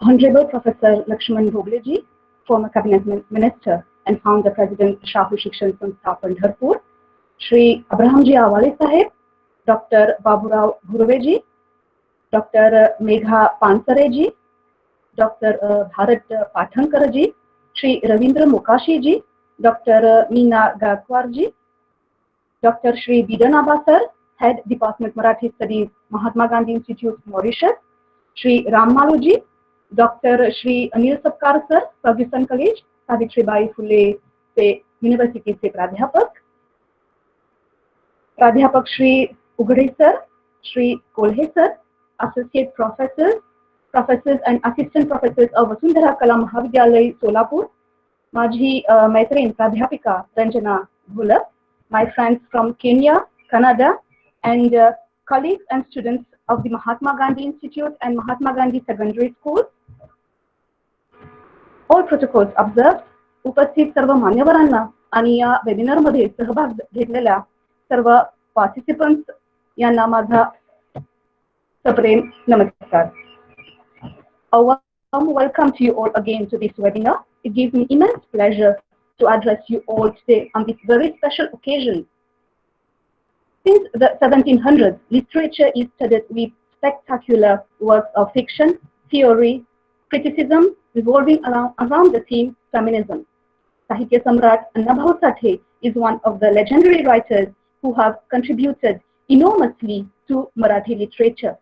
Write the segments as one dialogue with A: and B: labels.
A: Honorable Professor Lakshman Bhogleji, former Cabinet Minister and Founder President Shahu Shikshan Sanstha Pandharpur, Shri Abrahamji Awale Sahib, Dr. Baburao Bhurveji, Dr. Megha Pansareji, Dr. Bharat Pathankaraji, Shri Ravindra Mukashi ji, Dr. Meena Gakwarji, Dr. Shri Bidan Abasar, Head Department Marathi Studies, Mahatma Gandhi Institute, Mauritius, Shri Ram Maluji, Dr. Shri Anil Sapkar Sir, Ferguson College, Savitribai Phule से university से प्राध्यापक Shri Ugade sir, Shri Kolhe sir, associate professors and assistant professors of Vasundhara Kala Mahavidyalay Solapur, माझी मैत्रीण प्राध्यापिका Ranjana Bhulap, my friends from Kenya, Canada, and colleagues and students of the Mahatma Gandhi Institute and Mahatma Gandhi Secondary School. All protocols observed. उपस्थित सर्व मान्यवरांना आणि या webinar मध्ये सहभाग घेतलेल्या सर्व पार्टिसिपंट्स यांना माझा सप्रेम नमस्कार. A warm welcome to you all again to this webinar. It gives me immense pleasure to address you all today on this very special occasion. Since the 1700s, literature is studied with spectacular works of fiction, theory, criticism revolving around the theme feminism. Sahitya Samrat Annabhau Sathe is one of the legendary writers who have contributed enormously to Marathi literature.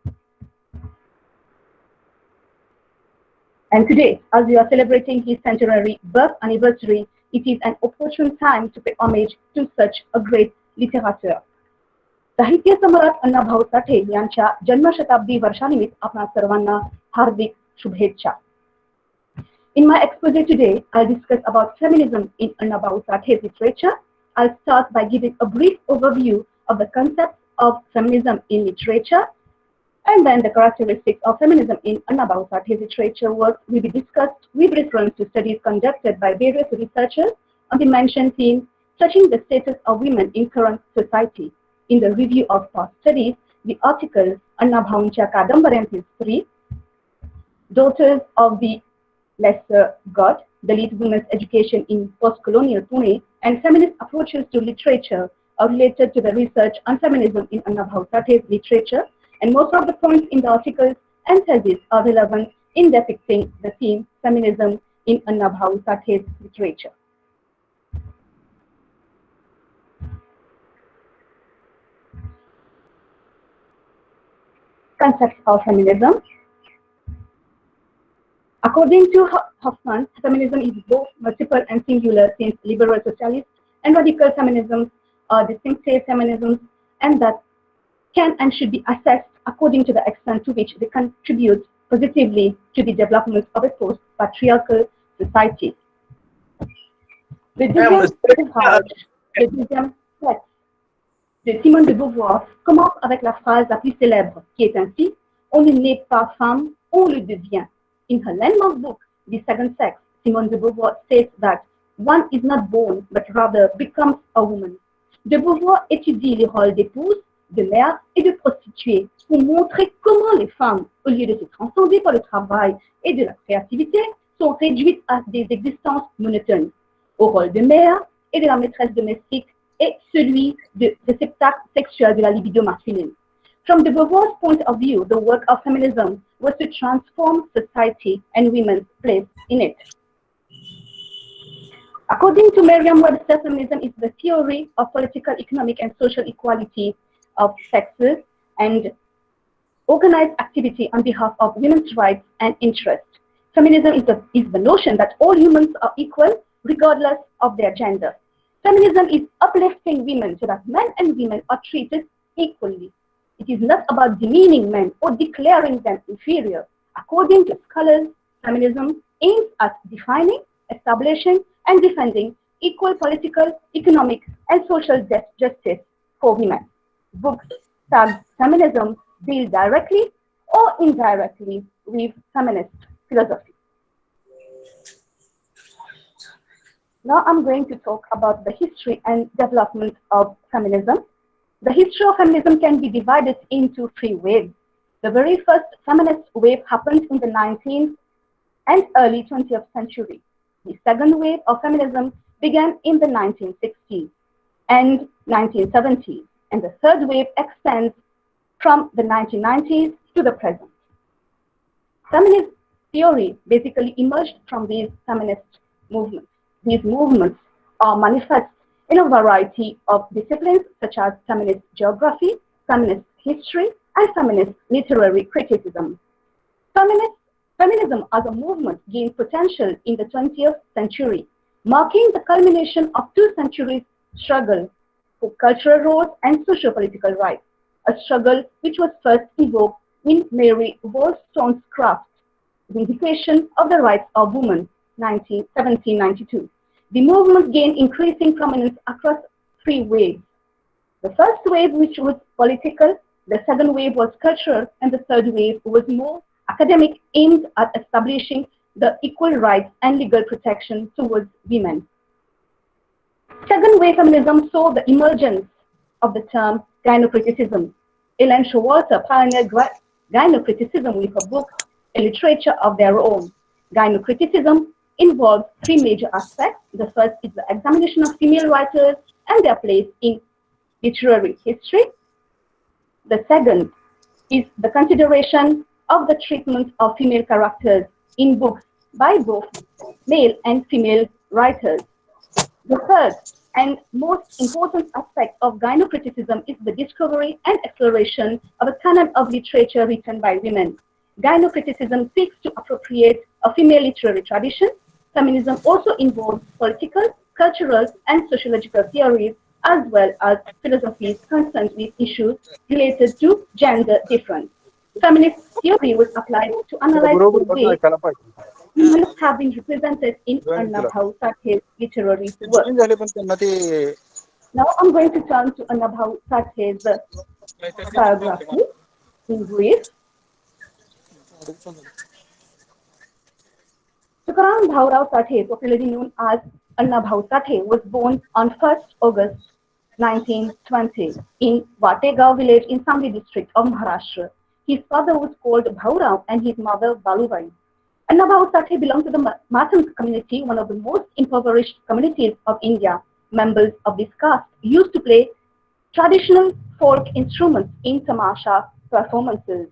A: And today, as we are celebrating his centenary birth anniversary, it is an opportune time to pay homage to such a great literature. Sahitya Samrat Annabhau Sathe यांच्या जन्मशताब्दी वर्षानिमित्त आपणा सर्वांना हार्दिक शुभेच्छा. In my expose today, I'll discuss about feminism in Annabhau Sathe's literature. I'll start by giving a brief overview of the concepts of feminism in literature, and then the characteristics of feminism in Annabhau Sathe's literature works will be discussed with reference to studies conducted by various researchers on the mentioned theme, touching the status of women in current society. In the review of past studies, the articles Annabhauंच्या कादंबऱ्यांतील स्त्री, Daughters of the Lesser God, the lead women's education in post-colonial Pune, and feminist approaches to literature are related to the research on feminism in Annabhau Sathe's literature, and most of the points in the articles and theses are relevant in depicting the theme feminism in Annabhau Sathe's literature. Concept of feminism. According to Hoffman, feminism is both multiple and singular, since liberal socialist and radical feminisms are distinctive feminisms, and that can and should be assessed according to the extent to which they contribute positively to the development of a post-patriarchal society. Le deuxième ouvrage, le deuxième texte de Simone de Beauvoir commence avec la phrase la plus célèbre, qui est ainsi: on ne naît pas femme, on le devient. In her landmark book, The Second Sex, Simone de Beauvoir states that one is not born, but rather becomes a woman. De Beauvoir étudie les rôles d'épouse, de mère et de prostituée pour montrer comment les femmes, au lieu de se transcender par le travail et de la créativité, sont réduites à des existences monotones. Au rôle de mère et de la maîtresse domestique et celui de réceptacle sexuel de la libido masculine. From de Beauvoir's point of view, the work of feminism was to transform society and women's place in it. According to Merriam-Webster, feminism is the theory of political, economic, and social equality of sexes and organized activity on behalf of women's rights and interests. Feminism is the notion that all humans are equal regardless of their gender. Feminism is uplifting women so that men and women are treated equally. It is not about demeaning men or declaring them inferior. According to scholars, feminism aims at defining, establishing, and defending equal political, economic, and social justice for women. Books tagged feminism deal directly or indirectly with feminist philosophy. Now I'm going to talk about the history and development of feminism. The history of feminism can be divided into three waves. The very first feminist wave happened in the 19th and early 20th century. The second wave of feminism began in the 1960s and 1970s, and the third wave extends from the 1990s to the present. Feminist theory basically emerged from these feminist movements. These movements are manifest in a variety of disciplines such as feminist geography, feminist history, and feminist literary criticism. Feminism as a movement gained potential in the 20th century, marking the culmination of 2 centuries' struggle for cultural roles and socio-political rights, a struggle which was first evoked in Mary Wollstonecraft's Vindication of the Rights of Women, 1792. The movement gained increasing prominence across 3 waves. The first wave, which was political, the second wave was cultural, and the third wave was more academic, aimed at establishing the equal rights and legal protection towards women. Second wave feminism saw the emergence of the term gynocriticism. Ellen Showalter pioneered gynocriticism with her book, A Literature of Their Own. Gynocriticism involves 3 major aspects. The first is the examination of female writers and their place in literary history. The second is the consideration of the treatment of female characters in books by both male and female writers. The third and most important aspect of gynocriticism is the discovery and exploration of a canon of literature written by women. Gynocriticism seeks to appropriate a female literary tradition. Feminism also involves political, cultural, and sociological theories, as well as philosophies concerned with issues related to gender difference. Feminist theory was applied to analyze the way women have been represented in Annabhau Sathe's literary work. Now I'm going to turn to Annabhau Sathe's biography in brief. Tukaram Bhaurao Sathe, popularly known as Annabhau Sathe, was born on 1st August 1920 in Vategaon village in Sangli district of Maharashtra. His father was called Bhaurao and his mother Balubai. Annabhau Sathe belonged to the Mahatma community, one of the most impoverished communities of India. Members of this caste used to play traditional folk instruments in tamasha performances.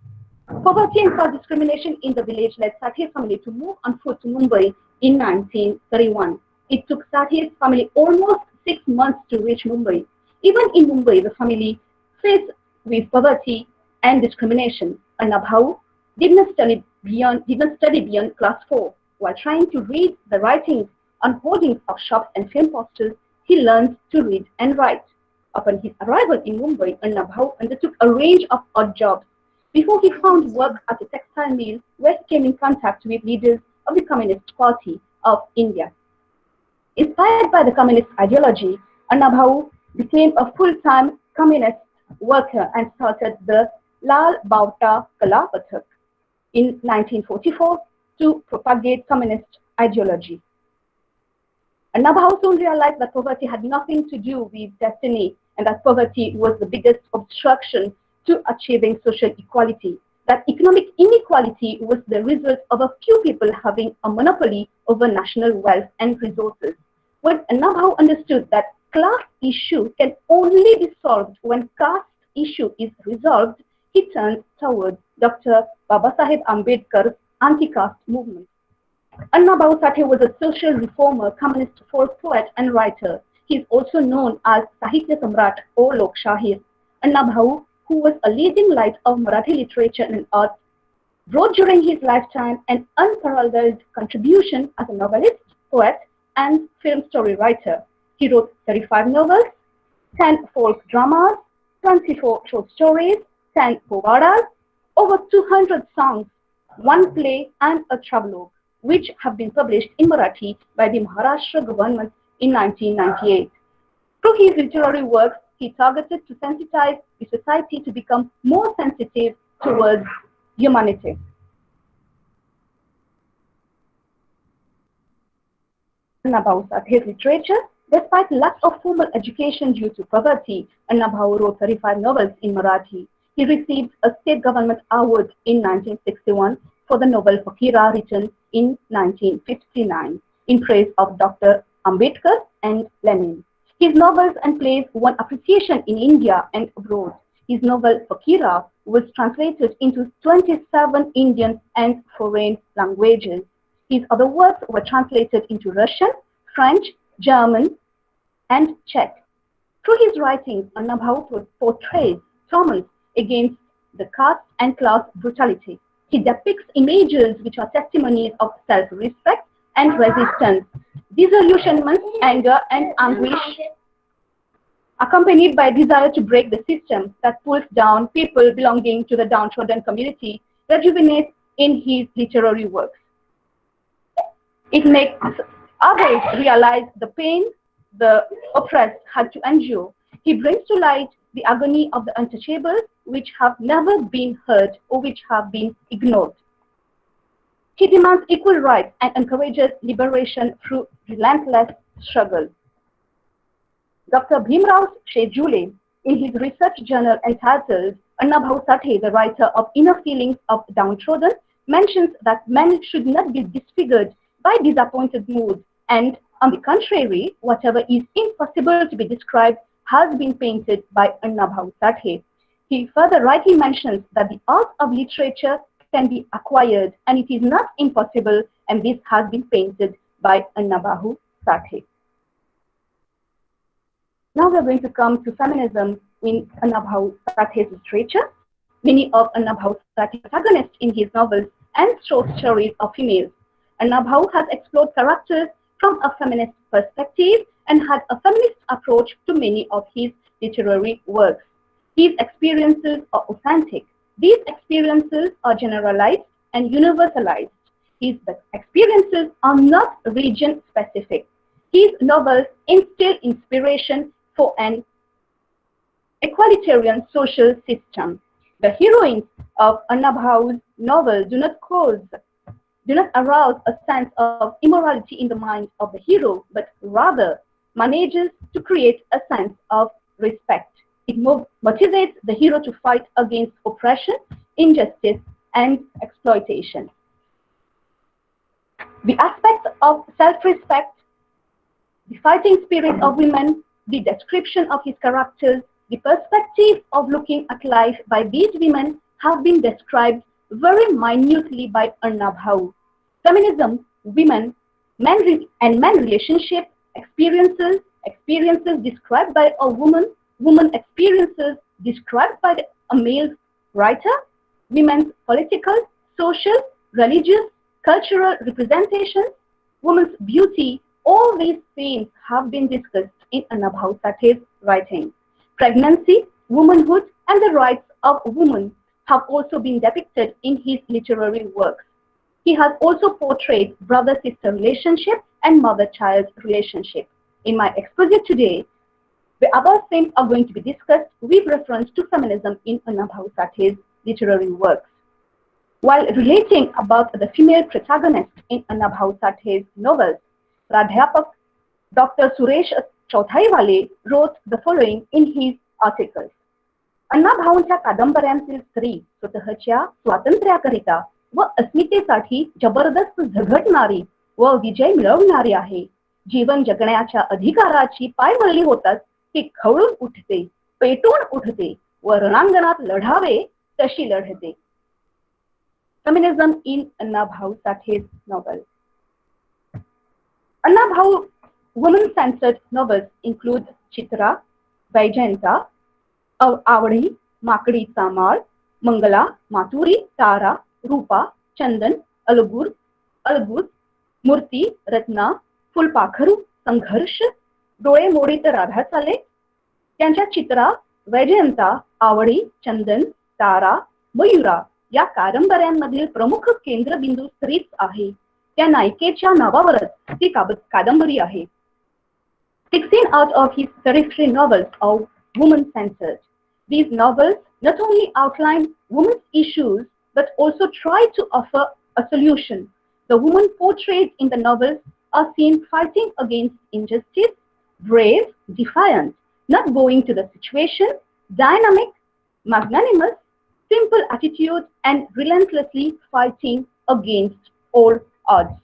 A: Poverty and caste discrimination in the village led Sathe's family to move on foot to Mumbai in 1931. It took Sathe's family almost 6 months to reach Mumbai. Even in Mumbai, the family faced with poverty and discrimination. Annabhau did not study beyond class 4. While trying to read the writings on hoardings of shops and film posters, he learned to read and write. Upon his arrival in Mumbai, Annabhau undertook a range of odd jobs before he found work at a textile mill where he came in contact with leaders of the Communist Party of India. Inspired by the communist ideology, Annabhau became a full-time communist worker and started the Lal Bauta Kala Pathak in 1944 to propagate communist ideology. Annabhau soon realized that poverty had nothing to do with destiny and that poverty was the biggest obstruction to achieving social equality. That economic inequality was the result of a few people having a monopoly over national wealth and resources. When Annabhau understood that class issue can only be solved when caste issue is resolved, he turned towards Dr. Babasaheb Ambedkar's anti-caste movement. Annabhau Sathe was a social reformer, communist folk poet and writer. He is also known as Sahitya Samrat or Lokshahir. Annabhau, who was a leading light of Marathi literature and art, wrote during his lifetime an unparalleled contribution as a novelist, poet, and film story writer. He wrote 35 novels, 10 folk dramas, 24 short stories, 10 povadas, over 200 songs, 1 play, and a travelogue, which have been published in Marathi by the Maharashtra government in 1998. Through his literary works, he targeted to sensitize the society to become more sensitive towards humanity. Annabhau Sathe's literature, despite lack of formal education due to poverty, Annabhau wrote 35 novels in Marathi. He received a state government award in 1961 for the novel Fakira written in 1959 in praise of Dr. Ambedkar and Lenin. His novels and plays won appreciation in India and abroad. His novel Fakira was translated into 27 Indian and foreign languages. His other works were translated into Russian, French, German, and Czech. Through his writings, Annabhau portrays Thomas against the caste and class brutality. He depicts images which are testimonies of self-respect and resistance, disillusionment, anger, and anguish, accompanied by a desire to break the system that pulls down people belonging to the downtrodden community, rejuvenates in his literary works. It makes others realize the pain the oppressed had to endure. He brings to light the agony of the untouchables, which have never been heard or which have been ignored. He demands equal rights and encourages liberation through relentless struggle. Dr. Bhimrao Shejule, in his research journal entitled Annabhau Sathe, the writer of Inner Feelings of Downtrodden, mentions that men should not be disfigured by disappointed moods, and on the contrary, whatever is impossible to be described has been painted by Annabhau Sathe. He further rightly mentions that the art of literature can be acquired and it is not impossible, and this has been painted by Annabhau Sathe. Now we are going to come to feminism in Annabhau Sathe's literature. Many of Annabhau Sathe's protagonists in his novels and short stories are females. Annabhau has explored characters from a feminist perspective and had a feminist approach to many of his literary works. His experiences are authentic. These experiences are generalized and universalized. His experiences are not region-specific. His novels instill inspiration for an equalitarian social system. The heroines of Annabhau's novel do not arouse a sense of immorality in the mind of the hero, but rather manages to create a sense of respect. It motivates the hero to fight against oppression, injustice, and exploitation. The aspects of self-respect, the fighting spirit of women, the description of his characters, the perspective of looking at life by these women have been described very minutely by Annabhau. Feminism, women, men relationship, experiences described by a woman experiences described by a male writer, women's political, social, religious, cultural representations, women's beauty, all these themes have been discussed in Annabhau Sathe's writing. Pregnancy, womanhood, and the rights of women have also been depicted in his literary works. He has also portrayed brother-sister relationship and mother-child relationship. In my exposure today, the above themes are going to be discussed with reference to feminism in Annabhau Sathe's literary works. While relating about the female protagonist in Annabhau Sathe's novels, Pradhyapak Dr. Suresh Chauthaiwale wrote the following in his articles. अण्णाभाऊंच्या कादंबऱ्यांतील स्त्री स्वतःच्या स्वातंत्र्याकरिता व अस्मितेसाठी जबरदस्त झगडणारी व विजय मिळवणारी आहे. जीवन जगण्याच्या अधिकाराची पायमल्ली होताच ती खवळून उठते, पेटून उठते व रणांगणात लढावे तशी लढते. Feminism in Annabhau Sathe's novel. Annabhau woman-centered novels include Chitra, Vaijanta, Avadi, Makadiचा माळ, Mangala, Maturi, Tara, Rupa, Chandan, Algur, Murti, Ratna, फुलपाखरू, संघर्ष, डोळे मोडीत राधा चाले. त्यांच्या चित्रा, वैजयंता, आवडी, चंदन, तारा, मयुरा या कादंबऱ्यांमधील प्रमुख केंद्रबिंदू स्त्रीच आहे. त्या नायिकेच्या नावावरच ती कादंबरी आहे. 16 out of his 33 novels are woman-centered. These novels not only outline women's issues but also try to offer a solution. The women portrayed in the novels are seen fighting against injustice, brave, defiant, not bowing to the situation, dynamic, magnanimous, simple attitude, and relentlessly fighting against all odds.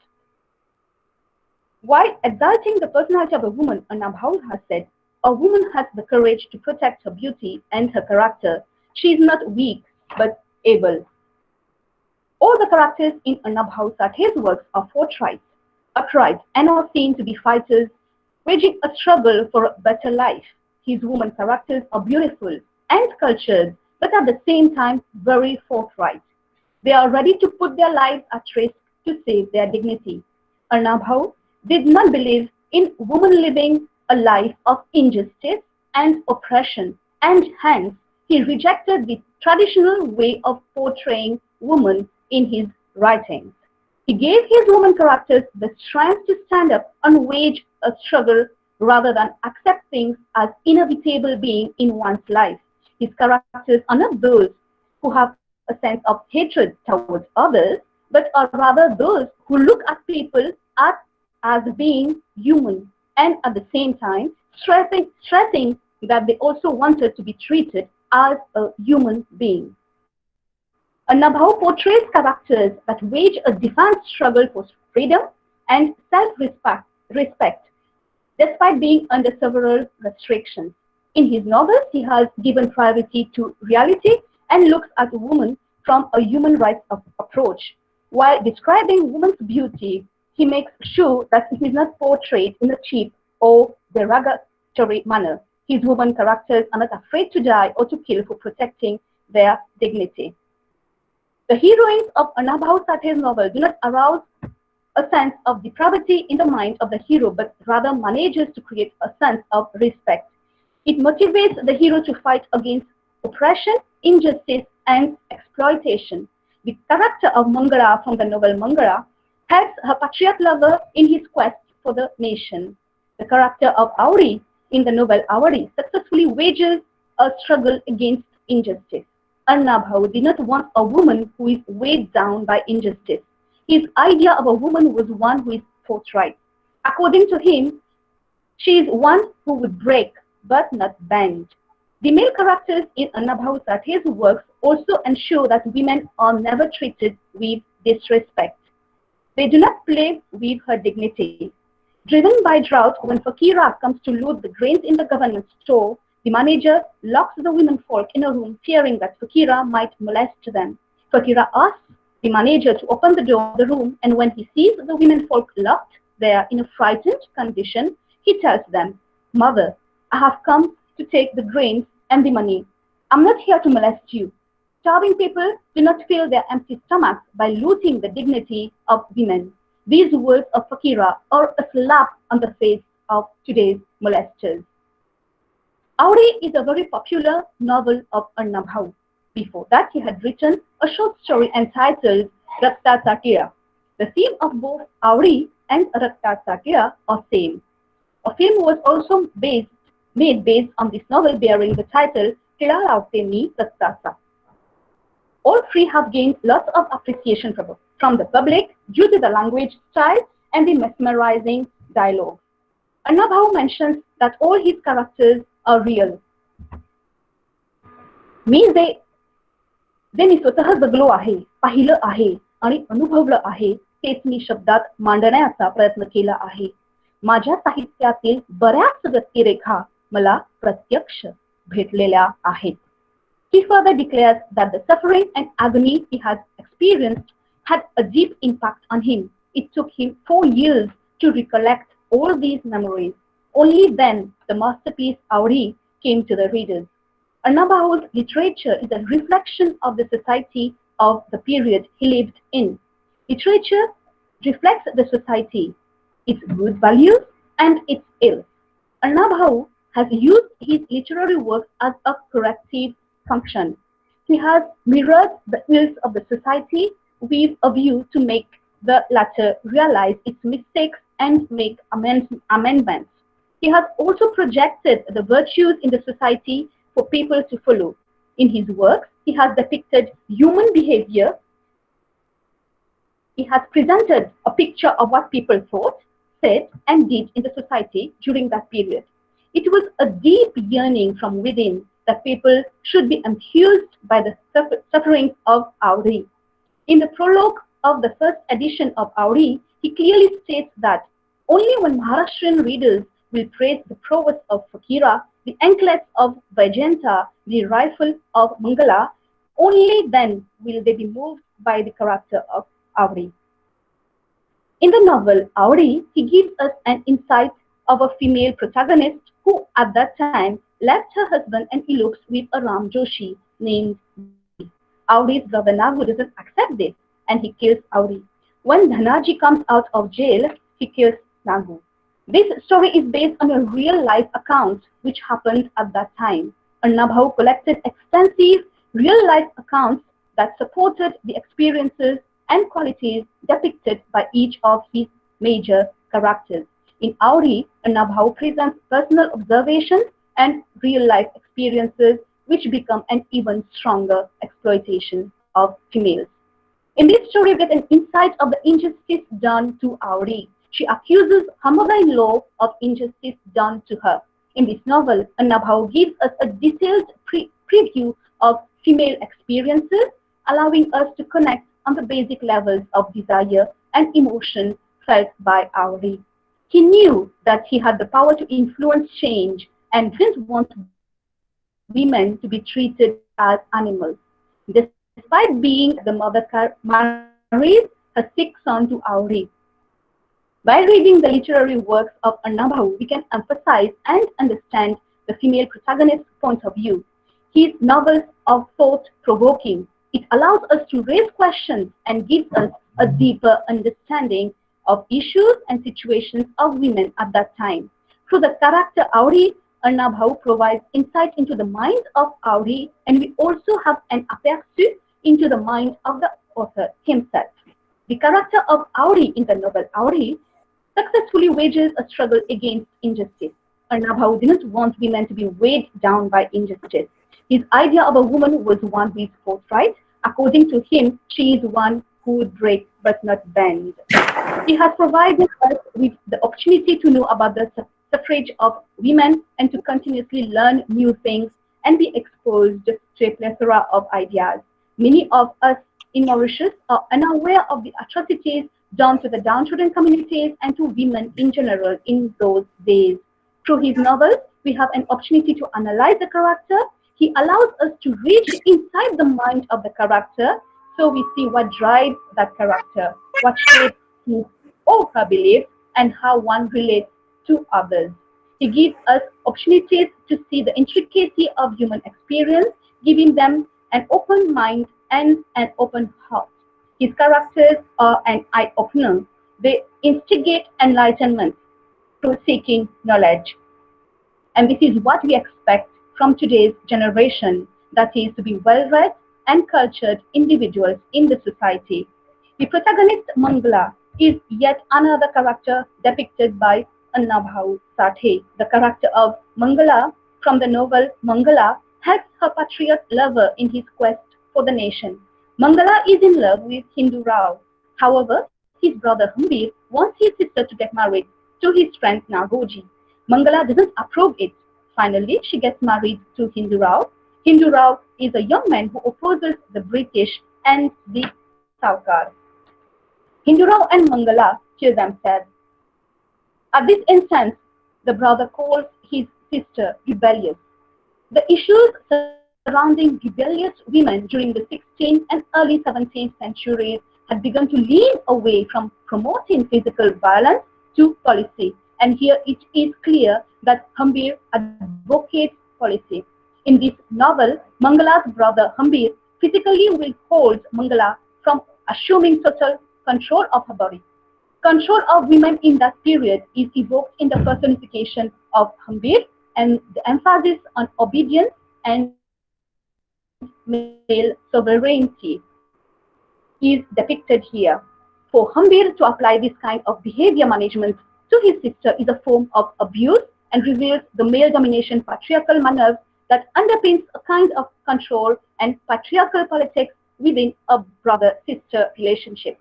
A: While exalting the personality of a woman, Annabhau has said, a woman has the courage to protect her beauty and her character. She is not weak, but able. All the characters in Annabhau Sathe's works are forthright, upright, and are seen to be fighters, waging a struggle for a better life. His woman characters are beautiful and cultured, but at the same time very forthright. They are ready to put their lives at risk to save their dignity. Annabhau did not believe in women living a life of injustice and oppression, and hence he rejected the traditional way of portraying women in his writings. He gave his woman characters the strength to stand up and wage a struggle rather than accept things as inevitable being in one's life. His characters are not those who have a sense of hatred towards others, but are rather those who look at people as being human and at the same time stressing that they also wanted to be treated as a human being. Annabhau portrays characters that wage a defiant struggle for freedom and self-respect, despite being under several restrictions. In his novels, he has given priority to reality and looks at women from a human rights approach. While describing women's beauty, he makes sure that it is not portrayed in a cheap or derogatory manner. His women characters are not afraid to die or to kill for protecting their dignity. The heroines of Annabhau Sathe's novel do not arouse a sense of depravity in the mind of the hero, but rather manages to create a sense of respect. It motivates the hero to fight against oppression, injustice, and exploitation. The character of Mangala from the novel Mangala helps her patriot lover in his quest for the nation. The character of Auri in the novel Auri successfully wages a struggle against injustice. Annabhau did not want a woman who is weighed down by injustice. His idea of a woman was one who is forthright. According to him, she is one who would break but not bend. The male characters in Annabhau Sathe's works also ensure that women are never treated with disrespect. They do not play with her dignity. Driven by drought, when Fakira comes to loot the grains in the government store, the manager locks the womenfolk in a room, fearing that Fakira might molest them. Fakira asks the manager to open the door of the room, and when he sees the womenfolk locked there in a frightened condition, he tells them, "Mother, I have come to take the grains and the money. I'm not here to molest you." Starving people do not fill their empty stomachs by looting the dignity of women. These words of Fakira are a slap on the face of today's molesters. Auri is a very popular novel of Annabhau. Before that, he had written a short story entitled Rakta Satya. The theme of both Auri and Rakta Satya are same. A film was also made based on this novel bearing the title Kilalaute Mi Rakta. All three have gained lots of appreciation from the public due to the language style and the mesmerizing dialogue. Annabhau mentions that all his characters are real. जे मी स्वतः जगलो आहे, पाहिलं आहे आणि अनुभवलं आहे तेच मी शब्दात मांडण्याचा प्रयत्न केला आहे. माझ्या साहित्यातील बऱ्याच व्यक्तिरेखा मला प्रत्यक्ष भेटलेल्या आहेत. He further declares that the suffering and agony he has experienced had a deep impact on him. It took him 4 years to recollect all these memories. Only then the masterpiece Auri came to the readers. Annabhau's literature is a reflection of the society of the period he lived in. Literature reflects the society, its good values and its ills. Annabhau has used his literary work as a corrective function. He has mirrored the ills of the society with a view to make the latter realize its mistakes and make amendments. He has also projected the virtues in the society for people to follow. In his works, he has depicted human behavior. He has presented a picture of what people thought, said, and did in the society during that period. It was a deep yearning from within that people should be enthused by the sufferings of Auri. In the prologue of the first edition of Auri, he clearly states that only when Maharashtrian readers will praise the prowess of Fakira, the anklets of Vaijanta, the rifle of Mangala, only then will they be moved by the character of Auri. In the novel Auri, he gives us an insight of a female protagonist who at that time left her husband and elopes with a Ram Joshi named Devi. Auri's brother Nagu doesn't accept this and he kills Auri. When Dhanaji comes out of jail, he kills Nagu. This story is based on a real life account which happened at that time. Annabhau collected extensive real life accounts that supported the experiences and qualities depicted by each of his major characters. In Auri, Annabhau presents personal observations and real-life experiences which become an even stronger exploitation of females. In this story, we get an insight of the injustice done to Auri. She accuses her mother-in-law of injustice done to her. In this novel, Annabhau gives us a detailed preview of female experiences, allowing us to connect on the basic levels of desire and emotion felt by Auri. He knew that he had the power to influence change and didn't want women to be treated as animals. Despite being the mother, marries her sick son to Auri. By reading the literary works of Annabhau, we can emphasize and understand the female protagonist's point of view. His novels are thought-provoking. It allows us to raise questions and gives us a deeper understanding of issues and situations of women at that time. Through the character Auri, Annabhau provides insight into the mind of Auri, and we also have an aperçu into the mind of the author himself. The character of Auri in the novel Auri successfully wages a struggle against injustice. Annabhau didn't want women to be weighed down by injustice. His idea of a woman was one who is forthright. According to him, she is one who would break but not bend. He has provided us with the opportunity to know about the suffrage of women and to continuously learn new things and be exposed to a plethora of ideas. Many of us in Mauritius are unaware of the atrocities done to the downtrodden communities and to women in general in those days. Through his novels, we have an opportunity to analyze the character. He allows us to reach inside the mind of the character so we see what drives that character, what shapes his or her beliefs, and how one relates to others. He gives us opportunities to see the intricacy of human experience, giving them an open mind and an open heart. His characters are an eye-opener. They instigate enlightenment through seeking knowledge. And this is what we expect from today's generation, that is to be well-read and cultured individuals in the society. The protagonist Mangala is yet another character depicted by Annabhau Sathe. The character of Mangala from the novel Mangala helps her patriot lover in his quest for the nation. Mangala is in love with Hindu Rao. However, his brother Hambir wants his sister to get married to his friend Nagoji. Mangala doesn't approve it. Finally, she gets married to Hindu Rao. Hindu Rao is a young man who opposes the British and the Saukar. Hindu Rao and Mangala kill themselves. At this instance, the brother calls his sister rebellious. The issues surrounding rebellious women during the 16th and early 17th centuries had begun to lean away from promoting physical violence to policy. And here it is clear that Hambir advocates policy. In this novel, Mangala's brother Hambir physically withholds Mangala from assuming total control of her body. Control of women in that period is evoked in the personification of Hambir, and the emphasis on obedience and male sovereignty is depicted here. For Hambir to apply this kind of behavior management to his sister is a form of abuse and reveals the male domination patriarchal manners that underpins a kind of control and patriarchal politics within a brother-sister relationship.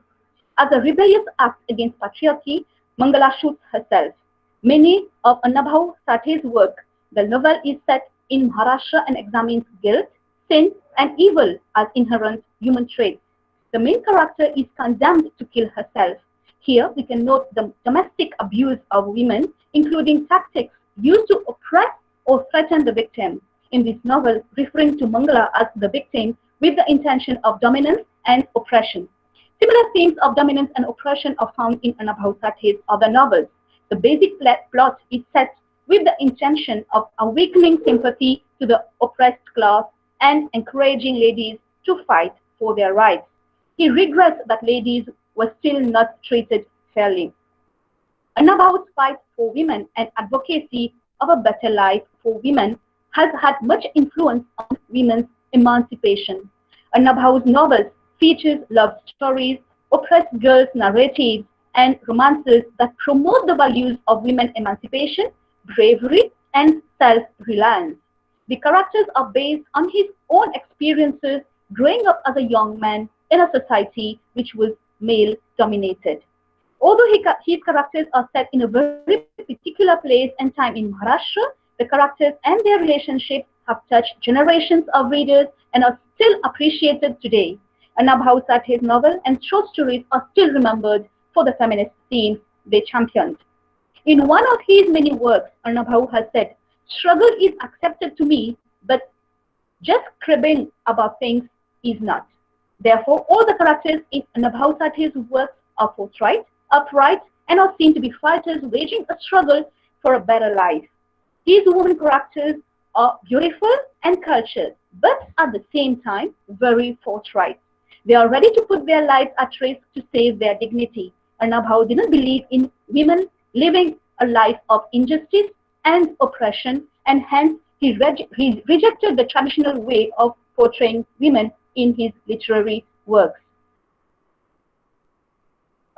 A: As a rebellious act against patriarchy, Mangala shoots herself. Many of Annabhau Sathe's work, the novel is set in Maharashtra and examines guilt, sin, and evil as inherent human traits. The main character is condemned to kill herself. Here we can note the domestic abuse of women, including tactics used to oppress or threaten the victim. In this novel, referring to Mangala as the victim with the intention of dominance and oppression. Similar themes of dominance and oppression are found in Annabhau Sathe's other novels. The basic plot is set with the intention of awakening sympathy to the oppressed class and encouraging ladies to fight for their rights. He regrets that ladies were still not treated fairly. Annabhau's fight for women and advocacy of a better life for women has had much influence on women's emancipation. Annabhau's novels features love stories, oppressed girls' narratives, and romances that promote the values of women emancipation, bravery, and self-reliance. The characters are based on his own experiences growing up as a young man in a society which was male-dominated. Although his characters are set in a very particular place and time in Maharashtra, the characters and their relationships have touched generations of readers and are still appreciated today. Annabhau Sathe's novel and short stories are still remembered for the feminist themes they championed. In one of his many works, Annabhau has said, "Struggle is accepted to me, but just cribbing about things is not." Therefore, all the characters in Annabhau Sathe's works are forthright, upright, and are seen to be fighters waging a struggle for a better life. These women characters are beautiful and cultured, but at the same time, very forthright. They are ready to put their lives at risk to save their dignity. Annabhau didn't believe in women living a life of injustice and oppression, and hence he rejected the traditional way of portraying women in his literary works.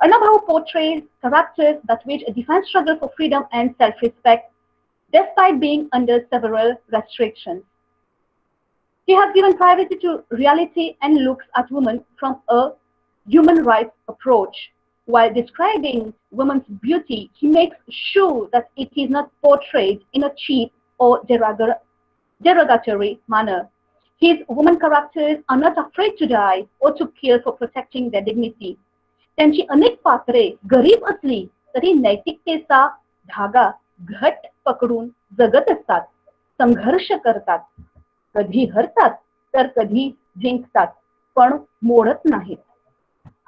A: Annabhau portrays characters that wage a defiant struggle for freedom and self-respect, despite being under several restrictions. He has given privacy to reality and looks at women from a human rights approach. While describing women's beauty, he makes sure that it is not portrayed in a cheap or derogatory manner. His women characters are not afraid to die or to kill for protecting their dignity. त्यांची अनेक पात्रे गरीब असली तरी नैतिकतेचा धागा घट्ट पकडून जगत असतात, संघर्ष करतात, कधी हरतात तर कधी जिंकतात, पण मोडत नाहीत.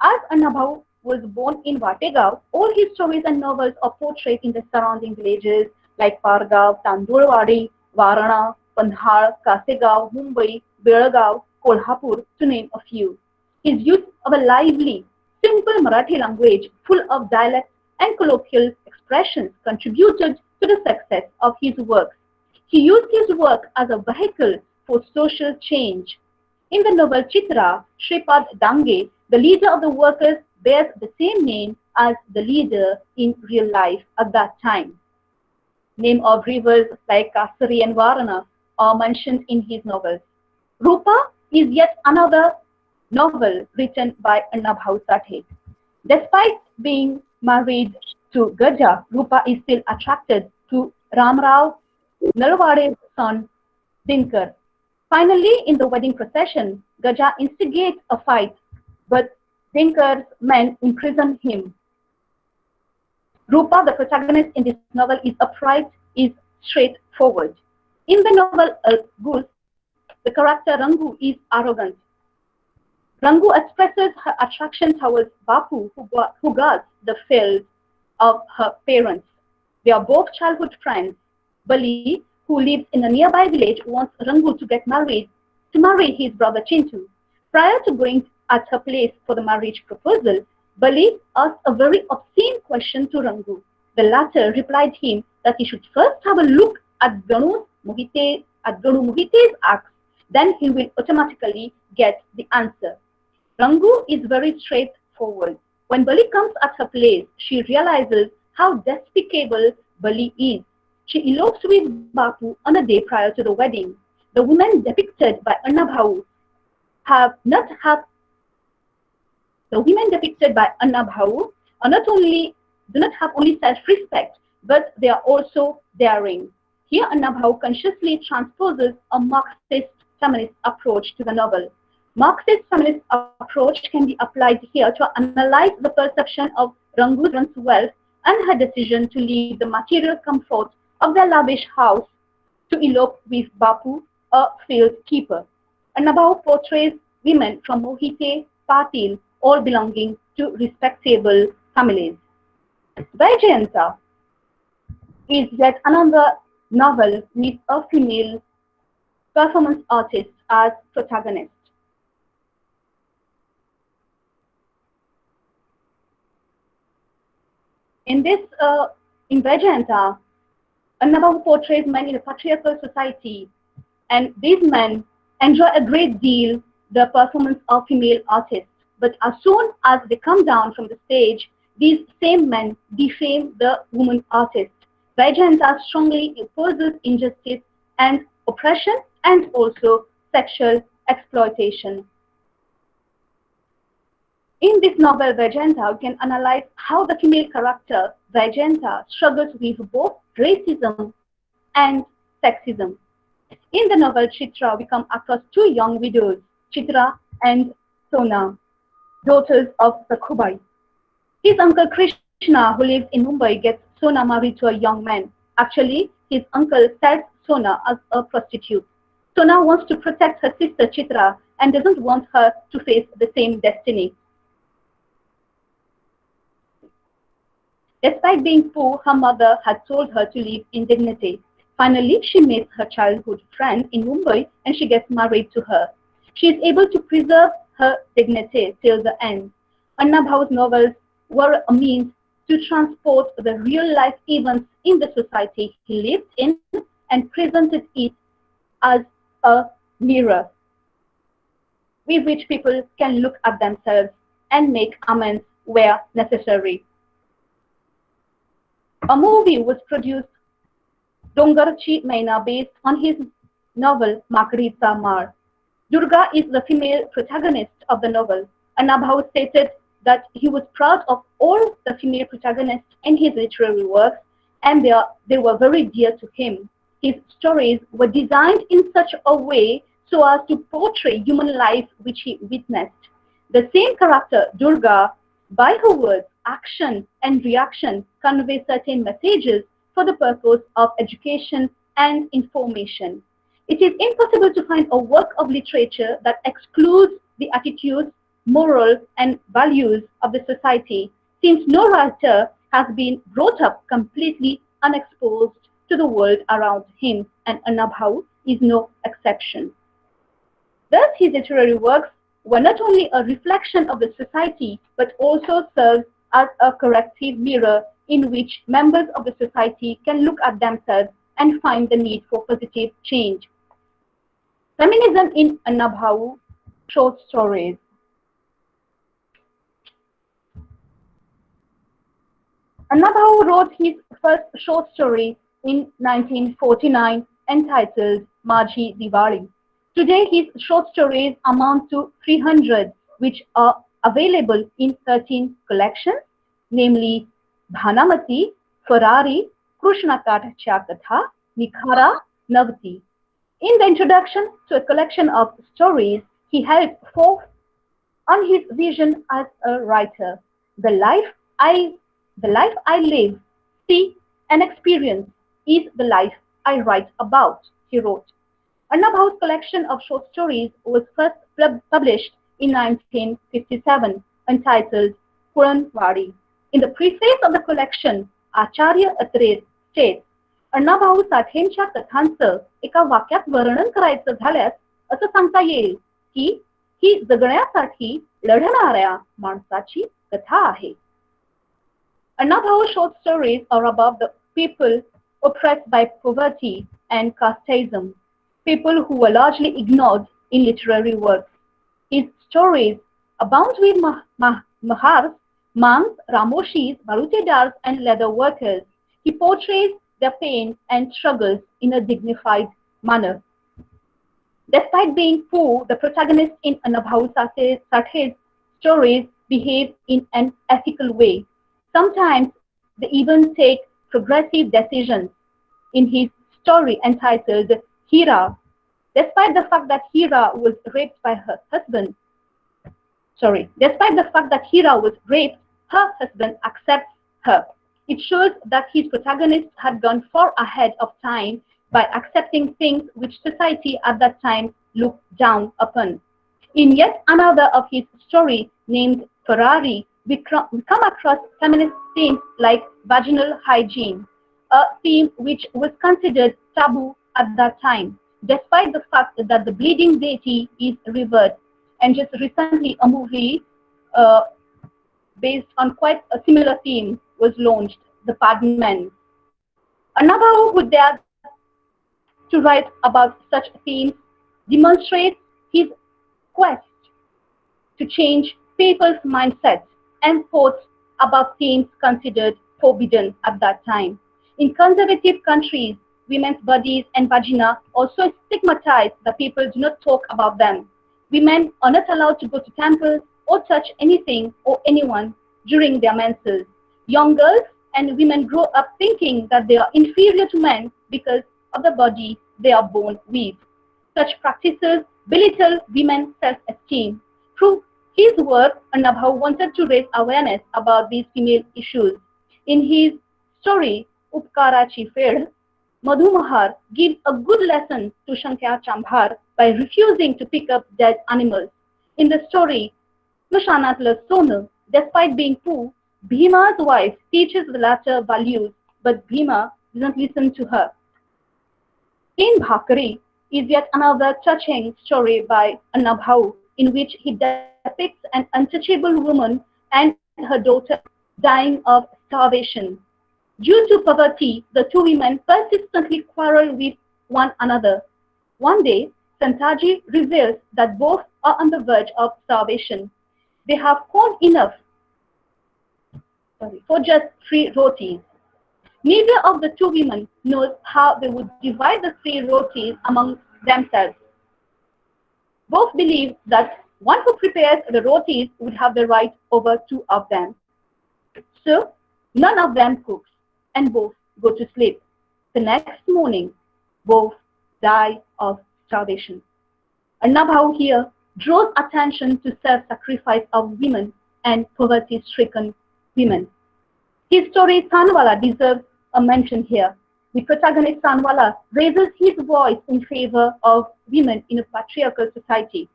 A: As Annabhau was born in Vategaon, all his stories and novels are portrayed in the surrounding villages like Pargaon, Tandulwadi, Varana, Pandhal, Kasegaon, Mumbai, Belgaon, Kolhapur, to name a few. His use of a lively, simple Marathi language full of dialects and colloquial expressions contributed to the success of his works. He used his work as a vehicle for social change. In the novel Chitra, Shripad Dange, the leader of the workers bears the same name as the leader in real life at that time. Name of rivers like Kasari and Varana are mentioned in his novels. Rupa is yet another novel written by Annabhau Sathe. Despite being married to Gaja, Rupa is still attracted to Ramrao Nalwade's son Dinkar. Finally, in the wedding procession, Gaja instigates a fight, but Dinkar's men imprison him. Rupa, the protagonist in this novel, is upright, is straightforward. In the novel Gul, the character Rangu is arrogant. Rangu expresses her attraction towards Bapu, who guards the field of her parents. They are both childhood friends. Bali, who lives in a nearby village, wants Rangu to marry his brother Chintu. Prior to going at her place for the marriage proposal, Bali asked a very obscene question to Rangu. The latter replied him that he should first have a look at Ganu Mohite's axe, then he will automatically get the answer. Rangu is very straightforward. When Bali comes at her place, she realizes how despicable Bali is. She elopes with Bapu on a day prior to the wedding. The women depicted by Annabhau do not have only self-respect, but they are also daring. Here Annabhau consciously transposes a Marxist feminist approach to the novel. Marxist feminist approach can be applied here to analyze the perception of Rangu's wealth and her decision to leave the material comfort of their lavish house to elope with Bapu, a field keeper. Annabhau portrays women from Mohite, Patil, all belonging to respectable families. Vaijayanta is yet another novel with a female performance artist as protagonist. In this, in Vaijayanta, Annabhau portrays men in a patriarchal society, and these men enjoy a great deal the performance of female artists. But as soon as they come down from the stage, these same men defame the woman artist. Vaijayanta strongly opposes injustice and oppression and also sexual exploitation. In this novel, Vaijayanta, we can analyze how the female character, Vaijayanta, struggles with both racism and sexism. In the novel Chitra, we come across two young widows, Chitra and Sona, daughters of Sakhubai. His uncle Krishna, who lives in Mumbai, gets Sona married to a young man. Actually, his uncle sells Sona as a prostitute. Sona wants to protect her sister Chitra and doesn't want her to face the same destiny. Despite being poor, her mother had told her to live in dignity. Finally, she meets her childhood friend in Mumbai and she gets married to her. She is able to preserve her dignity till the end. Annabhau's novels were a means to transport the real-life events in the society he lived in and presented it as a mirror with which people can look at themselves and make amends where necessary. A movie was produced, Dongarchi Maina, based on his novel Makarita Mar. Durga is the female protagonist of the novel. Annabhau stated that he was proud of all the female protagonists in his literary works and they were very dear to him. His stories were designed in such a way so as to portray human life which he witnessed. The same character, Durga, by her words, action and reaction, convey certain messages for the purpose of education and information. It is impossible to find a work of literature that excludes the attitudes, moral, and values of the society, since no writer has been brought up completely unexposed to the world around him, and Annabhau is no exception. Thus, his literary works were not only a reflection of the society, but also served as a corrective mirror in which members of the society can look at themselves and find the need for positive change. Feminism in Annabhau short stories. Annabhau wrote his first short story in 1949 entitled Majhi Diwali. Today, his short stories amount to 300, which are available in 13 collections, namely Bhanamati, Ferrari, Krishna Katachya Katha, Nikhara, Navati. In the introduction to a collection of stories, he held forth on his vision as a writer. The life I live, see, and experience is the life I write about, he wrote. Annabhau's collection of short stories was first published in 1957, entitled Puranwadi. In the preface of the collection, Acharya Atre states, Annabhau साठेंच्या कथांचं एका वाक्यात वर्णन करायचं झाल्यास असं सांगता येईल की ही जगण्यासाठी लढणाऱ्या माणसाची कथा आहे. Annabhau's short stories are about the people oppressed by poverty and casteism, people who were largely ignored in literary works. His stories abound with mahars, monks, ramoshis, barutedars, and leather workers. He portrays their pain and struggles in a dignified manner. Despite being poor, the protagonists in Annabhau Sathe's stories behave in an ethical way. Sometimes they even take progressive decisions. In his story entitled Hira, Despite the fact that Hira was raped by her husband, despite the fact that Hira was raped, her husband accepts her. It shows that his protagonist had gone far ahead of time by accepting things which society at that time looked down upon. In yet another of his stories, named Ferrari, we come across feminist themes like vaginal hygiene, a theme which was considered taboo at that time, despite the fact that the bleeding deity is revered. And just recently, a movie uh, based on quite a similar theme was launched, The Padman. Annabhau, who dared to write about such themes, demonstrates his quest to change people's mindsets and thoughts about themes considered forbidden at that time. In conservative countries, women's bodies and vagina are so stigmatized that people do not talk about them. Women are not allowed to go to temples or touch anything or anyone during their menses. Young girls and women grow up thinking that they are inferior to men because of the body they are born with. Such practices belittle women's self-esteem. Through his work, Annabhau wanted to raise awareness about these female issues. In his story, Upkarachi Fed, Madhu Mahar gives a good lesson to Shankya Chambhar by refusing to pick up dead animals. In the story, Smashanatla Sonu, despite being poor, Bhima's wife teaches the latter values, but Bhima doesn't listen to her. In Bhakri is yet another touching story by Annabhau, in which he depicts an untouchable woman and her daughter dying of starvation. Due to poverty, the two women persistently quarrel with one another. One day, Santaji reveals that both are on the verge of starvation. They have corn enough for just 3 rotis. Neither of the two women knows how they would divide the 3 rotis among themselves. Both believe that one who prepares the rotis would have the right over 2 of them. So, none of them cooks, and both go to sleep. The next morning, both die of starvation. Annabhau here draws attention to self-sacrifice of women and poverty-stricken women. His story Sanwala deserves a mention here. The protagonist Sanwala raises his voice in favor of women in a patriarchal society.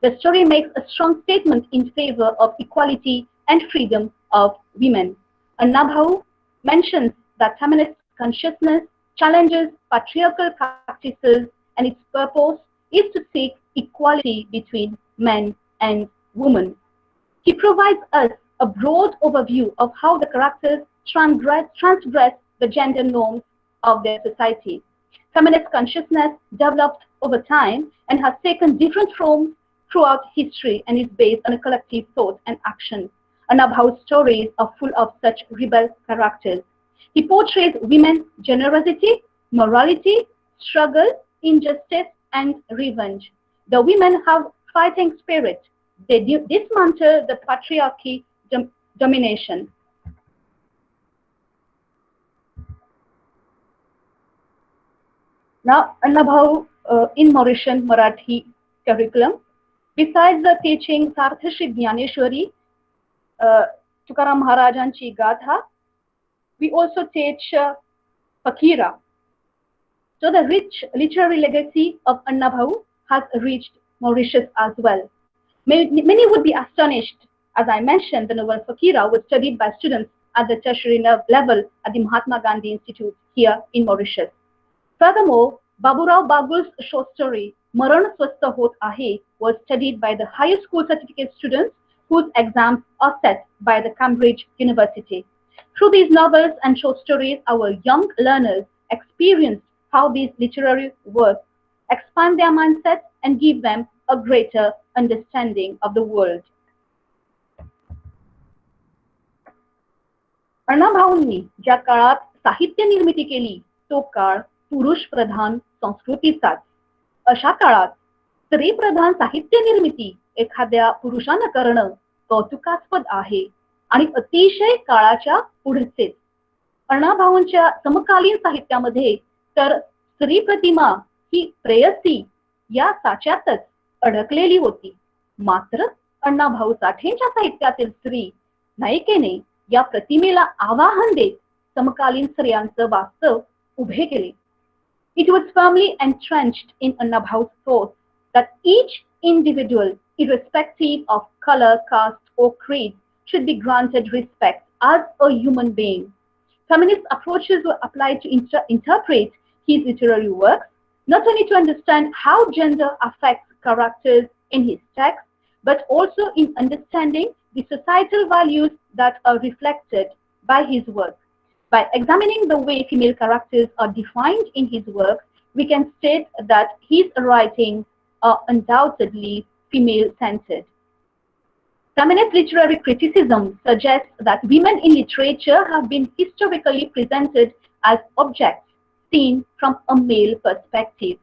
A: The story makes a strong statement in favor of equality and freedom of women. Annabhau mentions that feminist consciousness challenges patriarchal practices and its purpose is to seek equality between men and women. He provides us a broad overview of how the characters transgress the gender norms of their society. Feminist consciousness developed over time and has taken different forms throughout history and is based on a collective thought and action. Annabhau's stories are full of such rebel characters. He portrays women's generosity, morality, struggle, injustice, and revenge. The women have fighting spirit. They dismantle the patriarchy domination. Now, Annabhau in Mauritian Marathi curriculum, besides the teaching Sathe Shri Jnaneshwari, Tukaram Maharajanchi Gatha, we also teach Fakira. So the rich literary legacy of Annabhau has reached Mauritius as well. Many would be astonished. As I mentioned, the novel Fakira was studied by students at the tertiary level at the Mahatma Gandhi Institute here in Mauritius. Furthermore, Baburao Bagul's short story Maran Swasta Hot Ahe was studied by the higher school certificate students whose exams are set by the Cambridge University. Through these novels and short stories, our young learners experienced how these literary works expand their mindset and give them a greater understanding of the world. अण्णाभाऊंनी ज्या काळात साहित्य निर्मिती केली तो काळ पुरुष प्रधान संस्कृतीचाच. अशा काळात स्त्री प्रधान साहित्य निर्मिती एखाद्या पुरुषानं करणं कौतुकास्पद आहे आणि अतिशय काळाच्या पुढचे. अण्णाभाऊंच्या समकालीन साहित्यामध्ये तर स्त्री प्रतिमा ही प्रेयसी या साच्यातच अडकलेली होती. मात्र अण्णाभाऊ साठेंच्या साहित्यातील स्त्री नायिकेने या प्रतिमेला आवाहन देत समकालीन स्त्रियांचं वास्तव उभे केले. It was firmly entrenched in Annabhau's thought that each individual, irrespective of color, caste, or creed, should be granted respect as a human being. Feminist approaches were applied to interpret his literary works, not only to understand how gender affects characters in his text, but also in understanding the societal values that are reflected by his work. By examining the way female characters are defined in his work, we can state that his writings are undoubtedly female-centered. Feminist literary criticism suggests that women in literature have been historically presented as objects seen from a male perspective.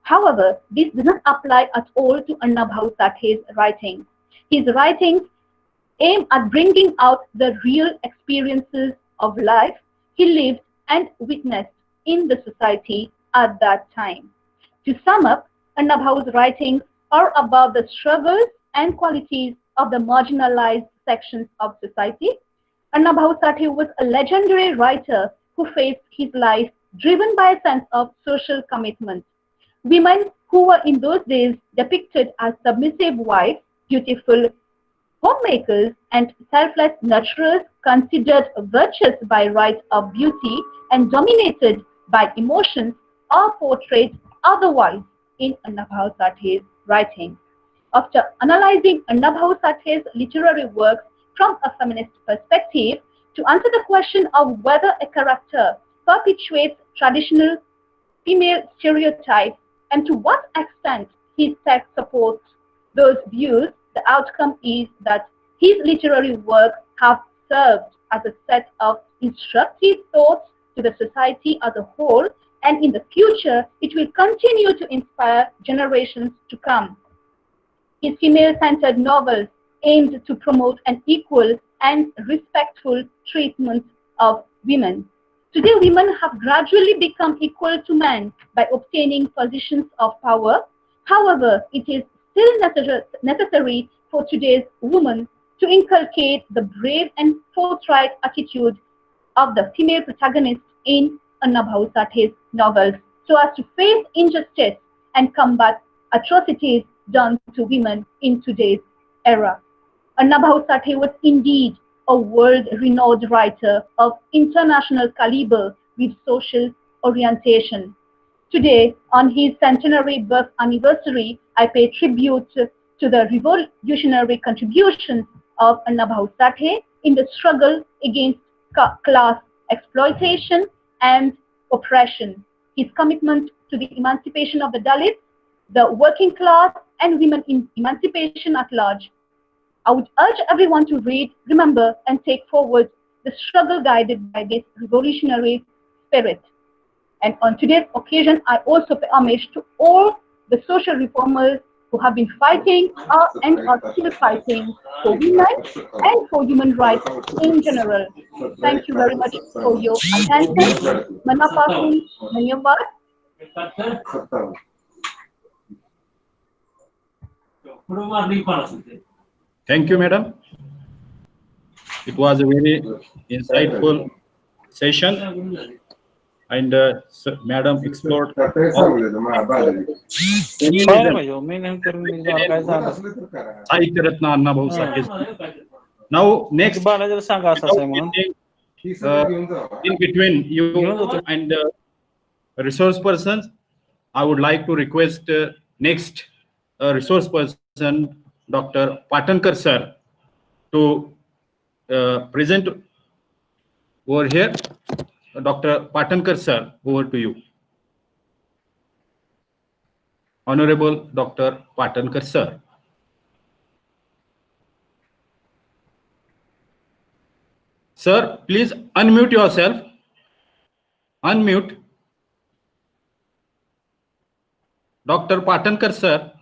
A: However, this does not apply at all to Annabhau Sathe's writings. His writings aim at bringing out the real experiences of life he lived and witnessed in the society at that time. To sum up, Annabhau's writings are about the struggles and qualities of the marginalized sections of society. Annabhau Sathe was a legendary writer who faced his life driven by a sense of social commitment. Women who were in those days depicted as submissive wives, dutiful homemakers, and selfless nurturers, considered virtuous by right of beauty and dominated by emotions, are portrayed otherwise in Annabhau Sathe's writings. After analyzing Annabhau Sathe's literary works from a feminist perspective, to answer the question of whether a character perpetuates traditional female stereotypes and to what extent his text supports those views, the outcome is that his literary works have served as a set of instructive thoughts to the society as a whole, and in the future it will continue to inspire generations to come. His female-centered novels aimed to promote an equal and respectful treatment of women. Today, women have gradually become equal to men by obtaining positions of power. However, it is still necessary for today's women to inculcate the brave and forthright attitude of the female protagonist in Annabhau Sathe's novels so as to face injustice and combat atrocities done to women in today's era. Annabhau Sathe was indeed a world-renowned writer of international caliber with social orientation. Today, on his centenary birth anniversary, I pay tribute to the revolutionary contributions of Annabhau Sathe in the struggle against class exploitation and oppression. His commitment to the emancipation of the Dalits, the working class, and women in emancipation at large. I would urge everyone to read, remember, and take forward the struggle guided by this revolutionary spirit. And on today's occasion, I also pay homage to all the social reformers who have been fighting and are still fighting for women and for human rights in general. Thank you very much for your attention. Manapasun, Dhanyavad.
B: Thank you, madam. It was a very insightful session, and madam explored Sahitya Ratna Annabhau Sathe. Now, next, in between you and resource persons, I would like to request next resource person, Dr. Patankar sir, to present over here. Dr. Patankar sir, over to you. Honorable Dr. Patankar sir. Sir, please unmute yourself. Unmute. Dr. Patankar sir.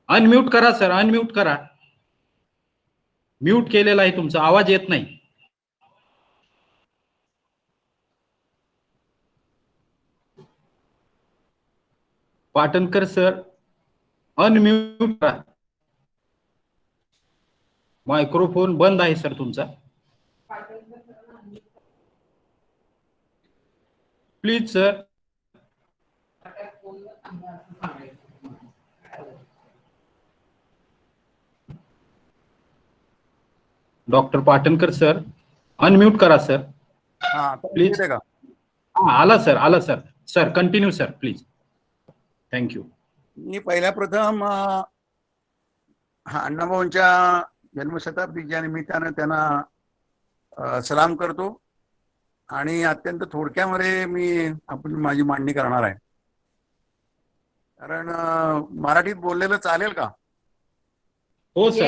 B: Unmute करा sir, unmute करा. Mute केलेला आहे तुमचा, आवाज येत नाही. Patankar sir unmute करा. Microphone बंद आहे सर तुमचा. Please sir. Doctor Patankar sir unmute करा सर प्लीज.
C: का?
B: आला सर, आला sir. Sir continue sir please. Thank you.
C: मी पहिल्या प्रथम अण्णाभाऊंच्या जन्मशताब्दीच्या निमित्तानं त्यांना सलाम करतो आणि अत्यंत थोडक्यामध्ये मी माझी मांडणी करणार आहे. कारण मराठीत बोललेलं चालेल का?
B: हो सर.